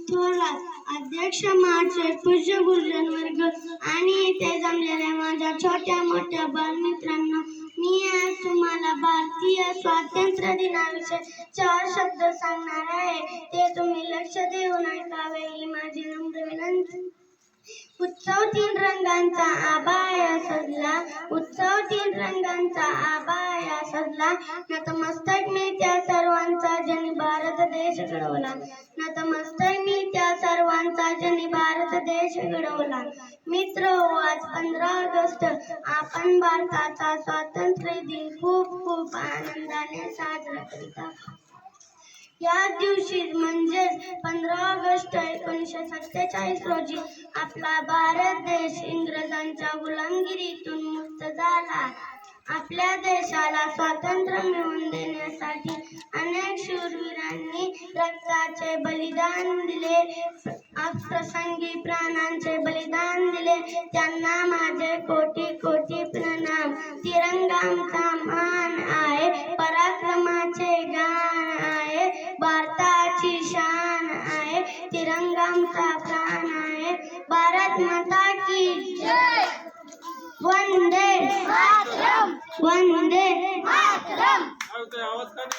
थोरात अध्यक्ष मार्च पूज्य गुरुजन वर्ग आणि इथे जमलेल्या माझ्या छोट्या मोठ्या बालमित्रांनो, मी आज तुम्हाला भारतीय स्वातंत्र्य दिनाविषयी 4 शब्द सांगणार आहे. ते तुम्ही लक्ष देऊन ऐकावे ही माझी नम्र विनंती. उत्सव 3 रंगांचा आबाया सजला, उत्सव 3 रंगांचा आबाया सजला, नतमस्तक मी त्या सर्वांचा ज्यांनी भारत देश घडवला, नतमस्तक मी त्या सर्वांचा ज्यांनी भारत देश घडवला. मित्रहो, आज 15 ऑगस्ट आपण भारताचा स्वातंत्र्य दिन खूप खूप आनंदाने साजरा करीत आहोत. या दिवशी म्हणजेच 15 ऑगस्ट 1947 रोजी आपला भारत देश इंग्रजांच्या गुलामगिरीतून मुक्त झाला. आपल्या देशाला स्वातंत्र्य मिळवून देण्यासाठी अनेक शूरवीरांनी रक्ताचे बलिदान दिले, अप्रसंगी प्राणांचे बलिदान दिले. त्यांना माझे कोटी कोटी प्रणाम. तिरंगा आमचा मान आहे, पराक्रमाचे गान आहे, भारताची शान आहे, तिरंगा आमचा प्राण आहे. भारत माता की जय. वंदे मातरम. वंदे मातरम.